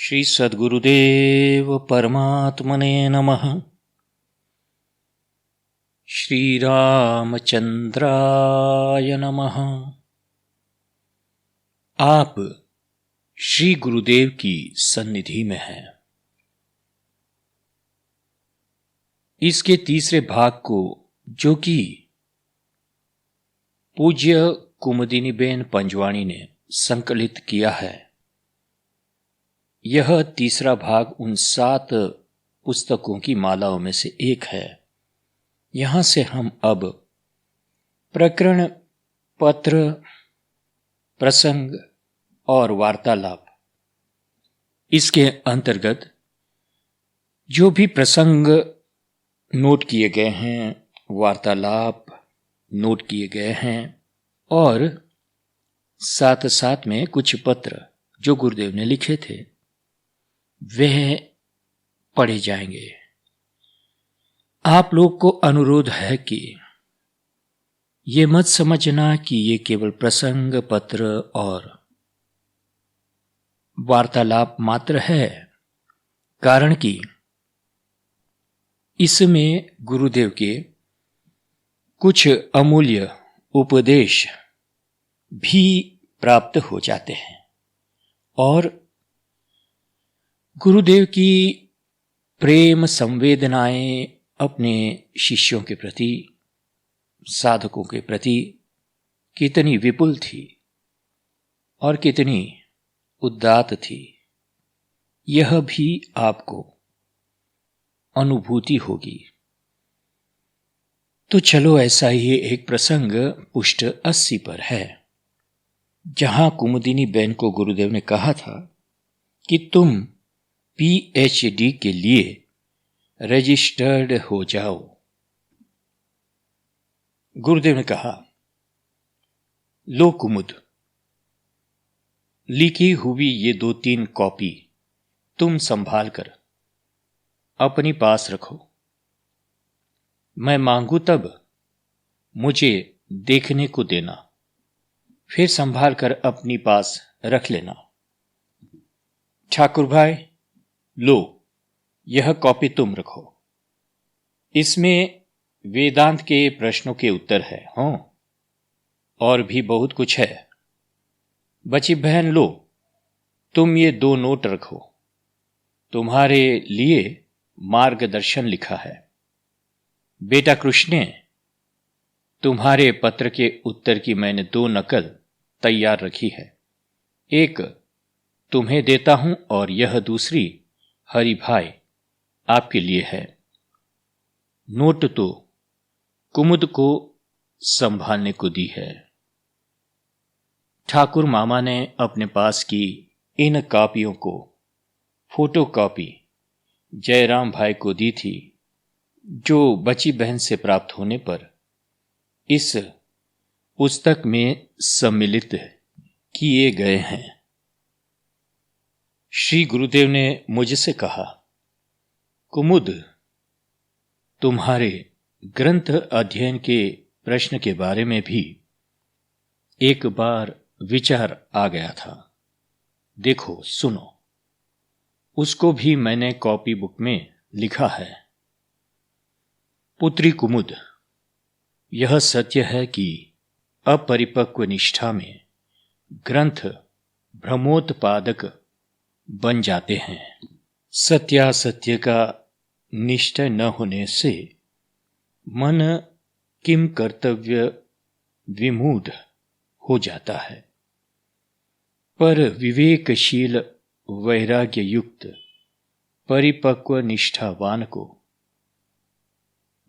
श्री सद्गुरुदेव परमात्मने नमः। श्री रामचंद्राय नमः। आप श्री गुरुदेव की सन्निधि में हैं। इसके तीसरे भाग को, जो कि पूज्य कुमुदिनीबेन पंजवाणी ने संकलित किया है, यह तीसरा भाग उन 7 पुस्तकों की मालाओं में से एक है। यहां से हम अब प्रकरण, पत्र, प्रसंग और वार्तालाप, इसके अंतर्गत जो भी प्रसंग नोट किए गए हैं, वार्तालाप नोट किए गए हैं, और साथ साथ में कुछ पत्र जो गुरुदेव ने लिखे थे, वह पढ़े जाएंगे। आप लोग को अनुरोध है कि ये मत समझना कि ये केवल प्रसंग, पत्र और वार्तालाप मात्र है, कारण कि इसमें गुरुदेव के कुछ अमूल्य उपदेश भी प्राप्त हो जाते हैं और गुरुदेव की प्रेम संवेदनाएं अपने शिष्यों के प्रति, साधकों के प्रति कितनी विपुल थी और कितनी उदात्त थी, यह भी आपको अनुभूति होगी। तो चलो, ऐसा ही एक प्रसंग पृष्ठ 80 पर है, जहां कुमुदिनीबेन को गुरुदेव ने कहा था कि तुम पीएचडी के लिए रजिस्टर्ड हो जाओ। गुरुदेव ने कहा, लो कुमुद, लिखी हुई ये 2-3 कॉपी तुम संभाल कर अपनी पास रखो। मैं मांगू तब मुझे देखने को देना, फिर संभाल कर अपनी पास रख लेना। ठाकुर भाई, लो, यह कॉपी तुम रखो। इसमें वेदांत के प्रश्नों के उत्तर है, और भी बहुत कुछ है। बची बहन, लो, तुम ये 2 नोट रखो। तुम्हारे लिए मार्गदर्शन लिखा है। बेटा कृष्ण, तुम्हारे पत्र के उत्तर की मैंने 2 नकल तैयार रखी है। एक तुम्हें देता हूं और यह दूसरी हरि भाई आपके लिए है। नोट तो कुमुद को संभालने को दी है। ठाकुर मामा ने अपने पास की इन कॉपियों को फोटो कॉपी जयराम भाई को दी थी, जो बची बहन से प्राप्त होने पर इस पुस्तक में सम्मिलित किए गए हैं। श्री गुरुदेव ने मुझसे कहा, कुमुद, तुम्हारे ग्रंथ अध्ययन के प्रश्न के बारे में भी एक बार विचार आ गया था। देखो, सुनो, उसको भी मैंने कॉपी बुक में लिखा है। पुत्री कुमुद, यह सत्य है कि अपरिपक्व निष्ठा में ग्रंथ भ्रमोत्पादक बन जाते हैं। सत्यासत्य का निश्चय न होने से मन किम कर्तव्य विमूढ़ हो जाता है, पर विवेकशील वैराग्य युक्त परिपक्व निष्ठावान को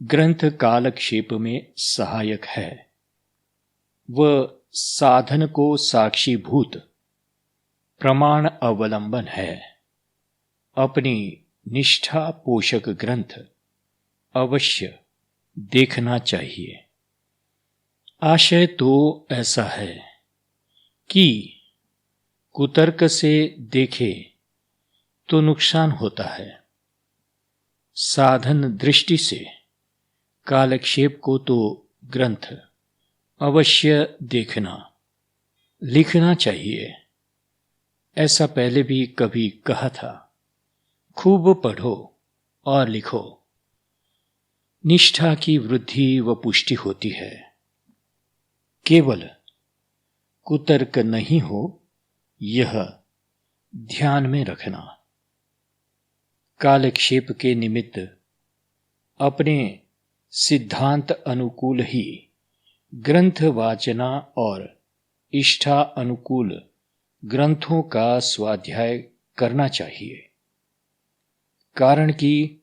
ग्रंथ कालक्षेप में सहायक है। वह साधन को साक्षीभूत प्रमाण अवलंबन है। अपनी निष्ठा पोषक ग्रंथ अवश्य देखना चाहिए। आशय तो ऐसा है कि कुतर्क से देखे तो नुकसान होता है, साधन दृष्टि से कालक्षेप को तो ग्रंथ अवश्य देखना, लिखना चाहिए। ऐसा पहले भी कभी कहा था। खूब पढ़ो और लिखो, निष्ठा की वृद्धि व पुष्टि होती है। केवल कुतर्क नहीं हो, यह ध्यान में रखना। कालक्षेप के निमित्त अपने सिद्धांत अनुकूल ही ग्रंथ वाचना और इष्टा अनुकूल ग्रंथों का स्वाध्याय करना चाहिए, कारण कि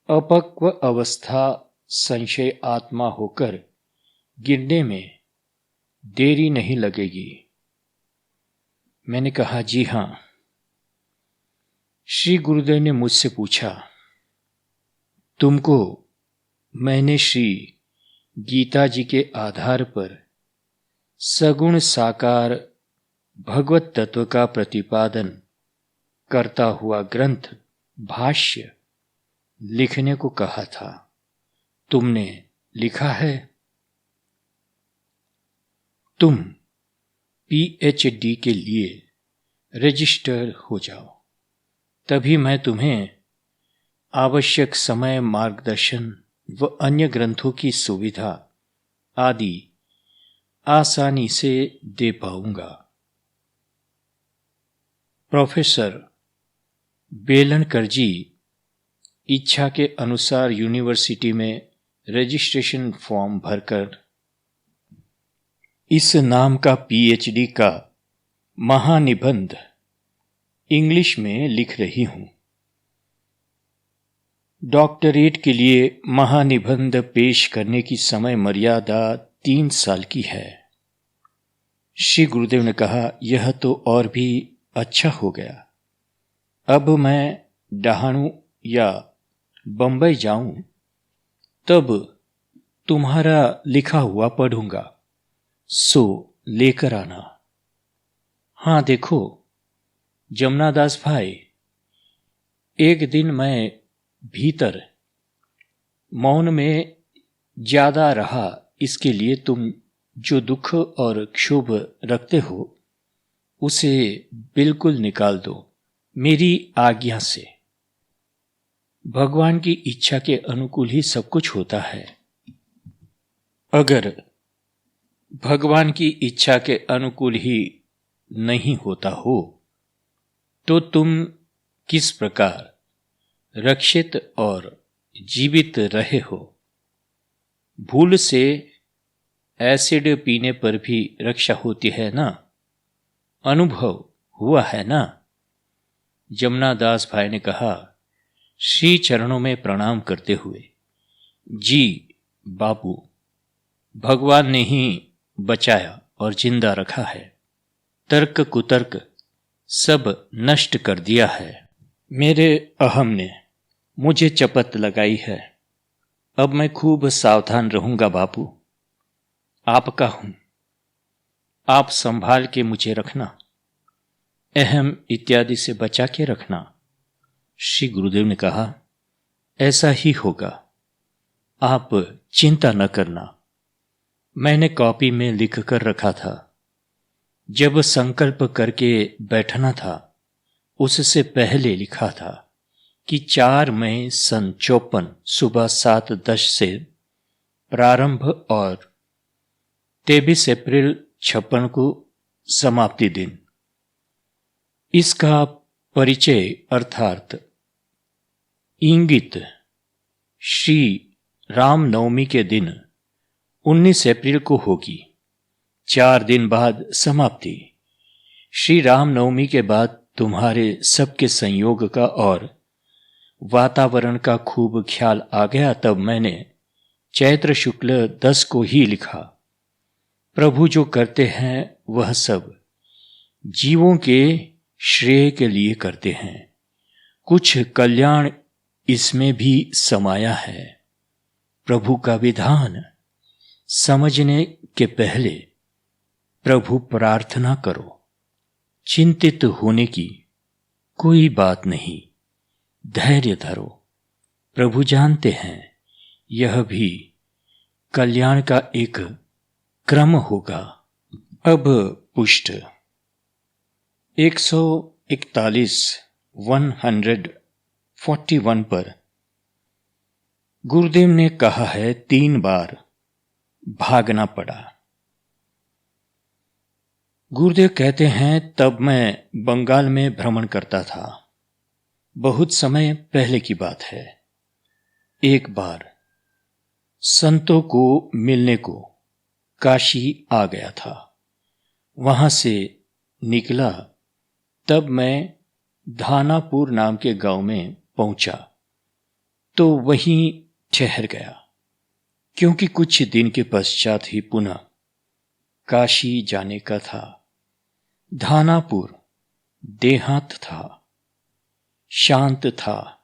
अपक्व अवस्था संशय आत्मा होकर गिरने में देरी नहीं लगेगी। मैंने कहा, जी हां। श्री गुरुदेव ने मुझसे पूछा, तुमको मैंने श्री गीता जी के आधार पर सगुण साकार भगवत तत्व का प्रतिपादन करता हुआ ग्रंथ भाष्य लिखने को कहा था, तुमने लिखा है? तुम PhD के लिए रजिस्टर हो जाओ, तभी मैं तुम्हें आवश्यक समय मार्गदर्शन व अन्य ग्रंथों की सुविधा आदि आसानी से दे पाऊंगा। प्रोफेसर बेलनकर जी इच्छा के अनुसार यूनिवर्सिटी में रजिस्ट्रेशन फॉर्म भरकर इस नाम का PhD का महानिबंध इंग्लिश में लिख रही हूं। डॉक्टरेट के लिए महानिबंध पेश करने की समय मर्यादा 3 साल की है। श्री गुरुदेव ने कहा, यह तो और भी अच्छा हो गया। अब मैं डहाणू या बंबई जाऊं तब तुम्हारा लिखा हुआ पढ़ूंगा, सो लेकर आना। हां देखो जमुनादास भाई, एक दिन मैं भीतर मौन में ज्यादा रहा, इसके लिए तुम जो दुख और क्षोभ रखते हो उसे बिल्कुल निकाल दो मेरी आज्ञा से। भगवान की इच्छा के अनुकूल ही सब कुछ होता है। अगर भगवान की इच्छा के अनुकूल ही नहीं होता हो तो तुम किस प्रकार रक्षित और जीवित रहे हो? भूल से एसिड पीने पर भी रक्षा होती है ना, अनुभव हुआ है ना। जमुनादास भाई ने कहा, श्री चरणों में प्रणाम करते हुए, जी बापू, भगवान ने ही बचाया और जिंदा रखा है। तर्क कुतर्क सब नष्ट कर दिया है। मेरे अहम ने मुझे चपत लगाई है। अब मैं खूब सावधान रहूंगा बापू। आपका हूं, आप संभाल के मुझे रखना, अहम इत्यादि से बचा के रखना। श्री गुरुदेव ने कहा, ऐसा ही होगा, आप चिंता न करना। मैंने कॉपी में लिख कर रखा था। जब संकल्प करके बैठना था उससे पहले लिखा था कि 4 मई सन 54 सुबह 7:10 से प्रारंभ और 23 अप्रैल 56 को समाप्ति दिन। इसका परिचय अर्थात इंगित श्री रामनवमी के दिन 19 अप्रैल को होगी। 4 दिन बाद समाप्ति। श्री रामनवमी के बाद तुम्हारे सबके संयोग का और वातावरण का खूब ख्याल आ गया, तब मैंने चैत्र शुक्ल 10 को ही लिखा। प्रभु जो करते हैं वह सब जीवों के श्रेय के लिए करते हैं। कुछ कल्याण इसमें भी समाया है। प्रभु का विधान समझने के पहले प्रभु प्रार्थना करो। चिंतित होने की कोई बात नहीं, धैर्य धरो। प्रभु जानते हैं यह भी कल्याण का एक क्रम होगा। अब पुष्ट 141 141 पर गुरुदेव ने कहा है 3 बार भागना पड़ा। गुरुदेव कहते हैं तब मैं बंगाल में भ्रमण करता था। बहुत समय पहले की बात है। एक बार संतों को मिलने को काशी आ गया था। वहां से निकला तब मैं धानापुर नाम के गांव में पहुंचा तो वहीं ठहर गया, क्योंकि कुछ दिन के पश्चात ही पुनः काशी जाने का था। धानापुर देहात था, शांत था।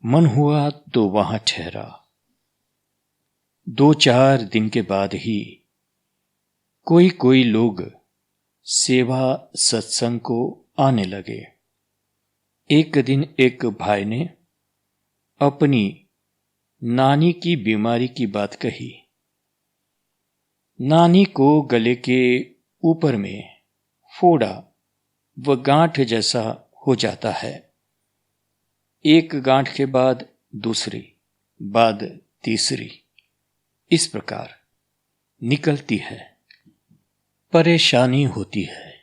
मन हुआ तो वहां ठहरा। 2-4 दिन के बाद ही कोई लोग सेवा सत्संग को आने लगे। एक दिन एक भाई ने अपनी नानी की बीमारी की बात कही। नानी को गले के ऊपर में फोड़ा व गांठ जैसा हो जाता है। एक गांठ के बाद दूसरी, बाद तीसरी, इस प्रकार निकलती है। परेशानी होती है।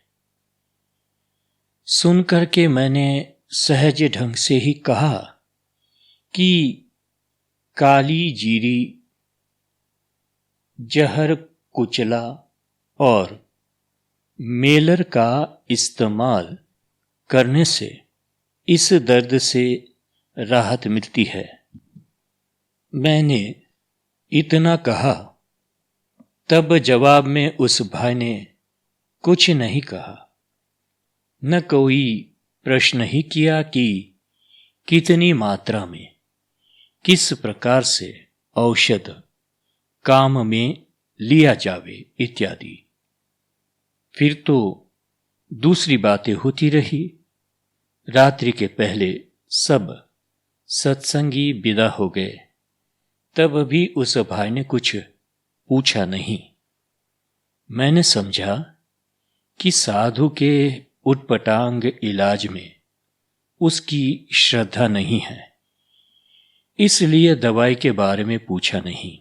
सुनकर के मैंने सहज ढंग से ही कहा कि काली जीरी, जहर कुचला और मेलर का इस्तेमाल करने से इस दर्द से राहत मिलती है। मैंने इतना कहा, तब जवाब में उस भाई ने कुछ नहीं कहा, न कोई प्रश्न ही किया कि कितनी मात्रा में, किस प्रकार से औषध काम में लिया जावे इत्यादि। फिर तो दूसरी बातें होती रही। रात्रि के पहले सब सत्संगी विदा हो गए। तब भी उस भाई ने कुछ पूछा नहीं। मैंने समझा कि साधु के उटपटांग इलाज में उसकी श्रद्धा नहीं है, इसलिए दवाई के बारे में पूछा नहीं।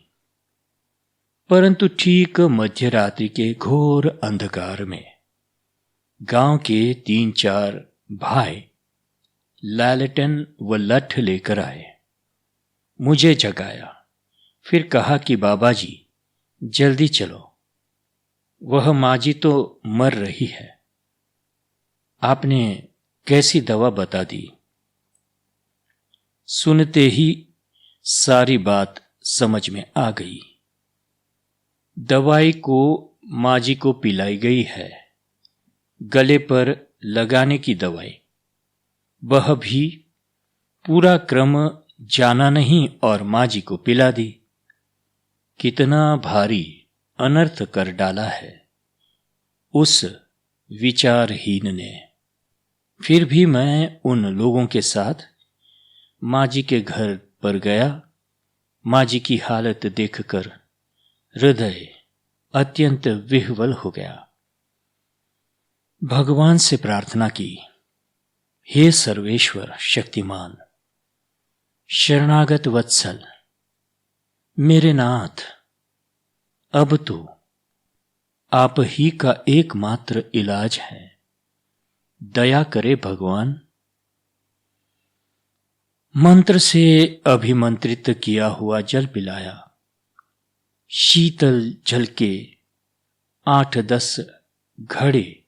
परंतु ठीक मध्यरात्रि के घोर अंधकार में गांव के 3-4 भाई लालटेन व लठ लेकर आए। मुझे जगाया, फिर कहा कि बाबा जी जल्दी चलो, वह माँ जी तो मर रही है। आपने कैसी दवा बता दी। सुनते ही सारी बात समझ में आ गई। दवाई को माँ जी को पिलाई गई है, गले पर लगाने की दवाई। वह भी पूरा क्रम जाना नहीं और माँ जी को पिला दी। कितना भारी अनर्थ कर डाला है उस विचारहीन ने। फिर भी मैं उन लोगों के साथ माँ जी के घर पर गया। माँ जी की हालत देखकर हृदय अत्यंत विह्वल हो गया। भगवान से प्रार्थना की, हे सर्वेश्वर शक्तिमान, शरणागत वत्सल, मेरे नाथ, अब तो आप ही का एकमात्र इलाज है। दया करे भगवान। मंत्र से अभिमंत्रित किया हुआ जल पिलाया। शीतल जल के 8-10 घड़े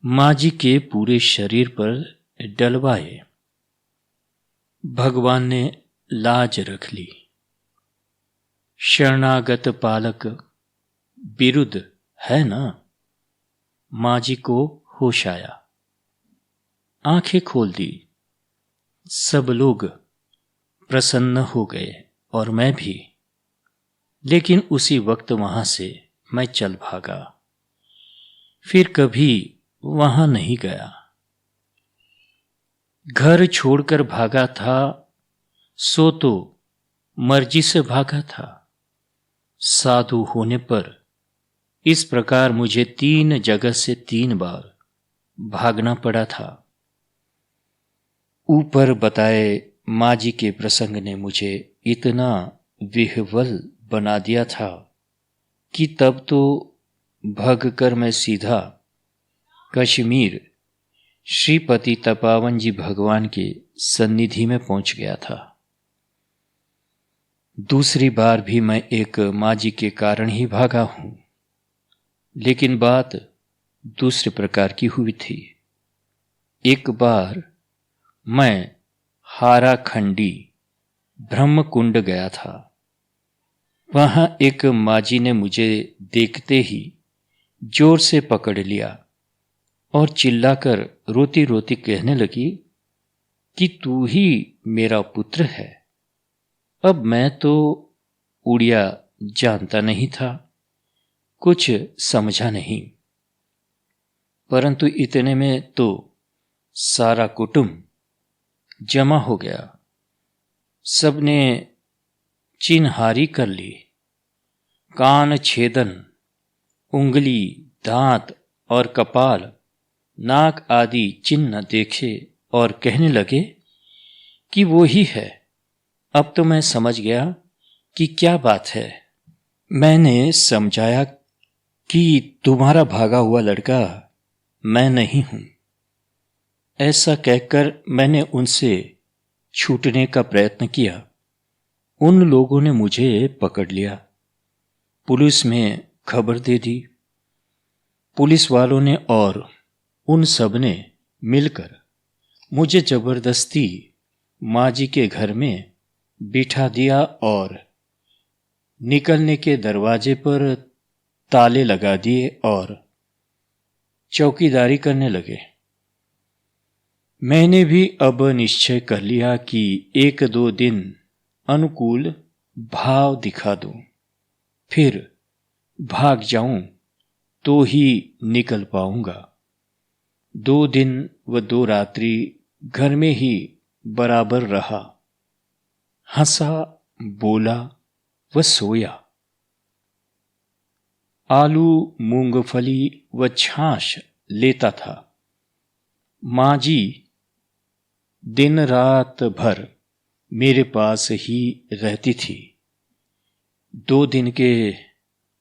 माँ जी के पूरे शरीर पर डलवाए। भगवान ने लाज रख ली। शरणागत पालक विरुद्ध है ना। माँ जी को होश आया, आंखें खोल दी। सब लोग प्रसन्न हो गए और मैं भी। लेकिन उसी वक्त वहां से मैं चल भागा, फिर कभी वहां नहीं गया। घर छोड़कर भागा था सो तो मर्जी से भागा था। साधु होने पर इस प्रकार मुझे 3 जगह से 3 बार भागना पड़ा था। ऊपर बताए माँ-जी के प्रसंग ने मुझे इतना विह्वल बना दिया था कि तब तो भागकर मैं सीधा कश्मीर श्रीपति तपावन जी भगवान के सन्निधि में पहुंच गया था। दूसरी बार भी मैं एक माँ-जी के कारण ही भागा हूं, लेकिन बात दूसरे प्रकार की हुई थी। एक बार मैं हाराखंडी ब्रह्मकुंड गया था। वहां एक माँ-जी ने मुझे देखते ही जोर से पकड़ लिया और चिल्लाकर रोती रोती कहने लगी कि तू ही मेरा पुत्र है। अब मैं तो उड़िया जानता नहीं था, कुछ समझा नहीं, परंतु इतने में तो सारा कुटुंब जमा हो गया। सबने चिन्हारी कर ली, कान छेदन, उंगली, दांत और कपाल, नाक आदि चिन्ह देखे और कहने लगे कि वो ही है। अब तो मैं समझ गया कि क्या बात है। मैंने समझाया कि तुम्हारा भागा हुआ लड़का मैं नहीं हूं। ऐसा कहकर मैंने उनसे छूटने का प्रयत्न किया। उन लोगों ने मुझे पकड़ लिया, पुलिस में खबर दे दी। पुलिस वालों ने और उन सब ने मिलकर मुझे जबरदस्ती माँ-जी के घर में बिठा दिया और निकलने के दरवाजे पर ताले लगा दिए और चौकीदारी करने लगे। मैंने भी अब निश्चय कर लिया कि 1-2 दिन अनुकूल भाव दिखा दूं, फिर भाग जाऊं तो ही निकल पाऊंगा। 2 दिन व 2 रात्रि घर में ही बराबर रहा, हंसा, बोला व सोया। आलू, मूंगफली व छाछ लेता था। माँ-जी दिन रात भर मेरे पास ही रहती थी। 2 दिन के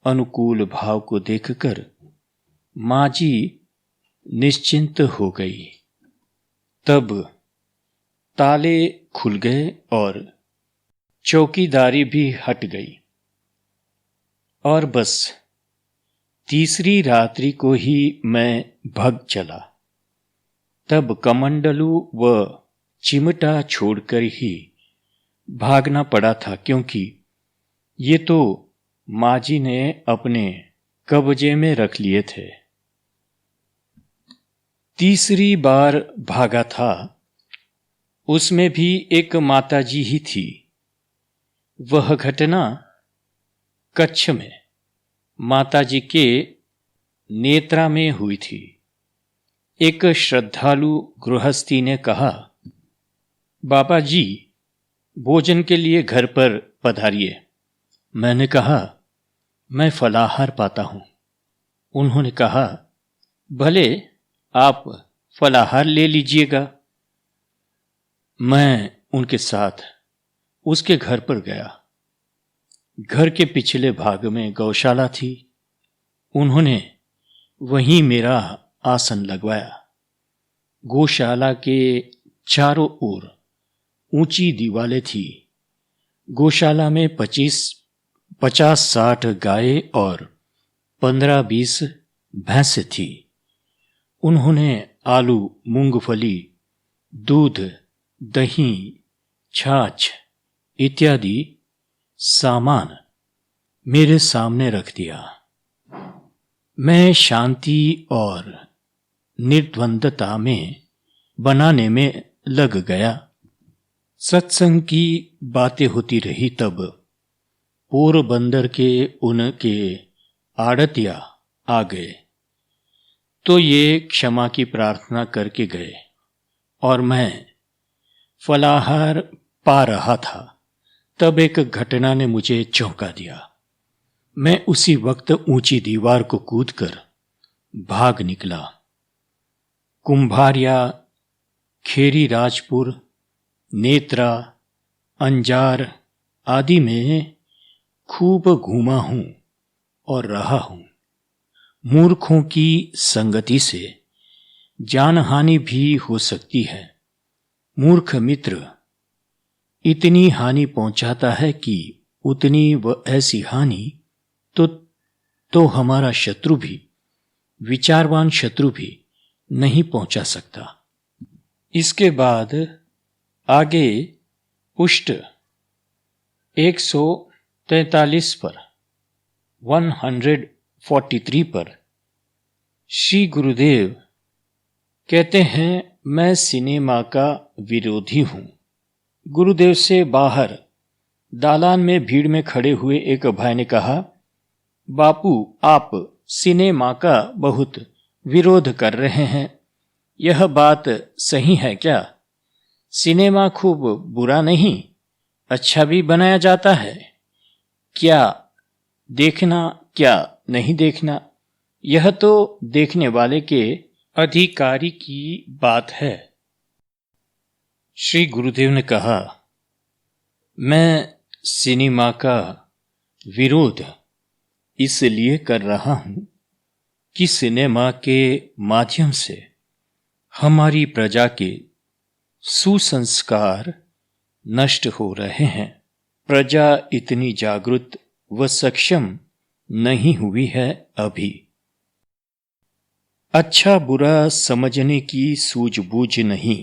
अनुकूल भाव को देखकर माँ-जी निश्चिंत हो गई। तब ताले खुल गए और चौकीदारी भी हट गई और बस तीसरी रात्रि को ही मैं भग चला। तब कमंडलू व चिमटा छोड़कर ही भागना पड़ा था, क्योंकि ये तो माँ-जी ने अपने कब्जे में रख लिए थे। तीसरी बार भागा था, उसमें भी एक माताजी ही थी। वह घटना कच्छ में माताजी के नेत्रा में हुई थी। एक श्रद्धालु गृहस्थी ने कहा, बाबा जी भोजन के लिए घर पर पधारिए। मैंने कहा, मैं फलाहार पाता हूं। उन्होंने कहा, भले आप फलाहार ले लीजिएगा। मैं उनके साथ उसके घर पर गया। घर के पिछले भाग में गौशाला थी। उन्होंने वहीं मेरा आसन लगवाया। गौशाला के चारों ओर ऊंची दीवारें थी। गौशाला में 50-60 गायें और 15-20 भैंसें थी। उन्होंने आलू, मूंगफली, दूध, दही, छाछ इत्यादि सामान मेरे सामने रख दिया। मैं शांति और निर्द्वंदता में बनाने में लग गया। सत्संग की बातें होती रही। तब पोरबंदर के उनके आड़तिया आ गए तो ये क्षमा की प्रार्थना करके गए और मैं फलाहार पा रहा था। तब एक घटना ने मुझे चौंका दिया। मैं उसी वक्त ऊंची दीवार को कूदकर भाग निकला। कुंभारिया, खेरी राजपुर, नेत्रा, अंजार आदि में खूब घूमा हूं और रहा हूं। मूर्खों की संगति से जानहानि भी हो सकती है। मूर्ख मित्र इतनी हानि पहुंचाता है कि उतनी व ऐसी हानि तो हमारा शत्रु भी, विचारवान शत्रु भी नहीं पहुंचा सकता। इसके बाद आगे पुष्ट 143 पर 143 पर श्री गुरुदेव कहते हैं, मैं सिनेमा का विरोधी हूं। गुरुदेव से बाहर दालान में भीड़ में खड़े हुए एक भाई ने कहा, बापू आप सिनेमा का बहुत विरोध कर रहे हैं, यह बात सही है क्या? सिनेमा खूब बुरा नहीं, अच्छा भी बनाया जाता है। क्या देखना क्या नहीं देखना, यह तो देखने वाले के अधिकारी की बात है। श्री गुरुदेव ने कहा, मैं सिनेमा का विरोध इसलिए कर रहा हूं कि सिनेमा के माध्यम से हमारी प्रजा के सुसंस्कार नष्ट हो रहे हैं। प्रजा इतनी जागरूक व सक्षम नहीं हुई है अभी। अच्छा बुरा समझने की सूझबूझ नहीं,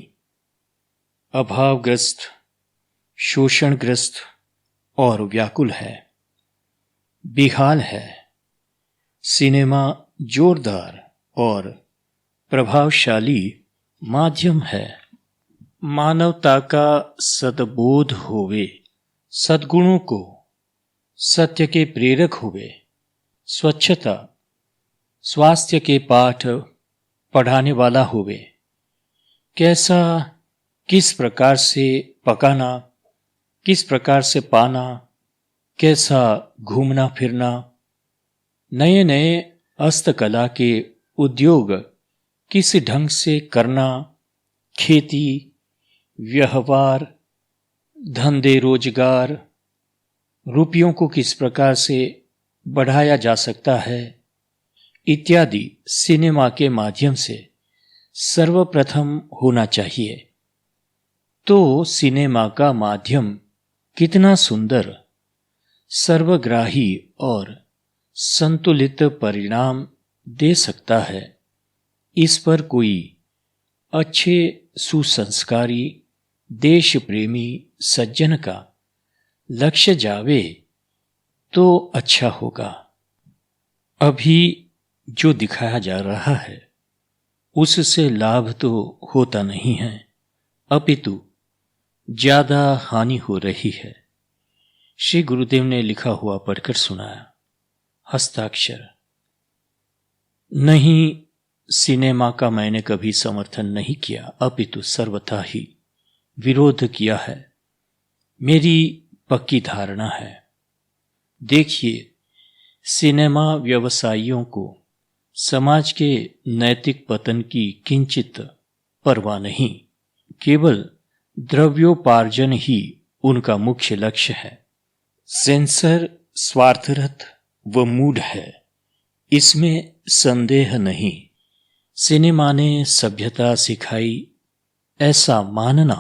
अभावग्रस्त, शोषणग्रस्त और व्याकुल है, बेहाल है। सिनेमा जोरदार और प्रभावशाली माध्यम है। मानवता का सद्बोध होवे, सद्गुणों को सत्य के प्रेरक हुए, स्वच्छता स्वास्थ्य के पाठ पढ़ाने वाला हुए, कैसा किस प्रकार से पकाना, किस प्रकार से पाना, कैसा घूमना फिरना, नए नए हस्तकला के उद्योग किस ढंग से करना, खेती, व्यवहार, धंधे रोजगार, रुपयों को किस प्रकार से बढ़ाया जा सकता है इत्यादि सिनेमा के माध्यम से सर्वप्रथम होना चाहिए। तो सिनेमा का माध्यम कितना सुंदर, सर्वग्राही और संतुलित परिणाम दे सकता है, इस पर कोई अच्छे सुसंस्कारी देश प्रेमी सज्जन का लक्ष्य जावे तो अच्छा होगा। अभी जो दिखाया जा रहा है उससे लाभ तो होता नहीं है, अपितु ज्यादा हानि हो रही है। श्री गुरुदेव ने लिखा हुआ पढ़कर सुनाया। हस्ताक्षर। नहीं, सिनेमा का मैंने कभी समर्थन नहीं किया, अपितु सर्वथा ही विरोध किया है। मेरी पक्की धारणा है। देखिए, सिनेमा व्यवसायियों को समाज के नैतिक पतन की किंचित परवाह नहीं, केवल द्रव्योपार्जन ही उनका मुख्य लक्ष्य है। सेंसर स्वार्थरत व मूढ़ है, इसमें संदेह नहीं। सिनेमा ने सभ्यता सिखाई ऐसा मानना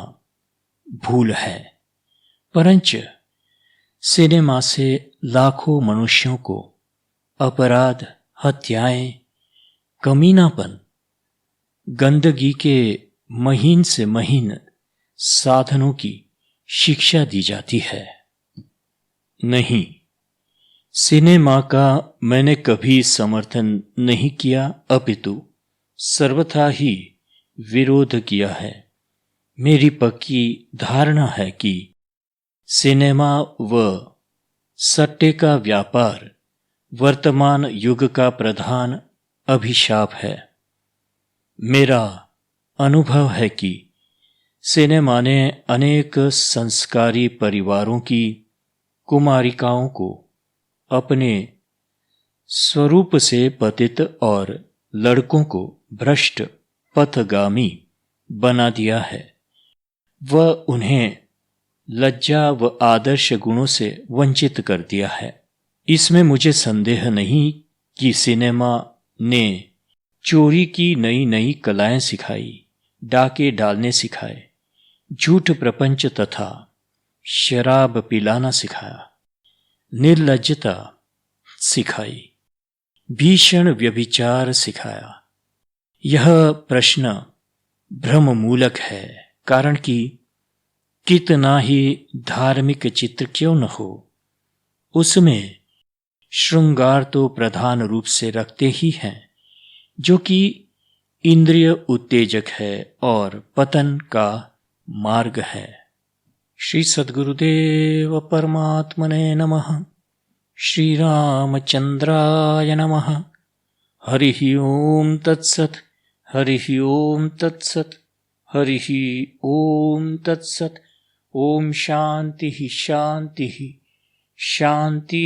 भूल है, परंच सिनेमा से लाखों मनुष्यों को अपराध, हत्याएं, कमीनापन, गंदगी के महीन से महीन साधनों की शिक्षा दी जाती है। नहीं, सिनेमा का मैंने कभी समर्थन नहीं किया, अपितु सर्वथा ही विरोध किया है। मेरी पक्की धारणा है कि सिनेमा व सट्टे का व्यापार वर्तमान युग का प्रधान अभिशाप है। मेरा अनुभव है कि सिनेमा ने अनेक संस्कारी परिवारों की कुमारिकाओं को अपने स्वरूप से पतित और लड़कों को भ्रष्ट पथगामी बना दिया है। वह उन्हें लज्जा व आदर्श गुणों से वंचित कर दिया है। इसमें मुझे संदेह नहीं कि सिनेमा ने चोरी की नई नई कलाएं सिखाई, डाके डालने सिखाए, झूठ प्रपंच तथा शराब पिलाना सिखाया, निर्लज्जता सिखाई, भीषण व्यभिचार सिखाया। यह प्रश्न भ्रममूलक है, कारण कि कितना ही धार्मिक चित्र क्यों न हो, उसमें श्रृंगार तो प्रधान रूप से रखते ही हैं, जो कि इंद्रिय उत्तेजक है और पतन का मार्ग है। श्री सद्गुरुदेव परमात्मने नमः। श्री रामचंद्राय नमः। हरिः ओम तत्सत्। हरिः ओम तत्सत्। हरिः ओम तत्सत्। ओम शांति शांति शांति।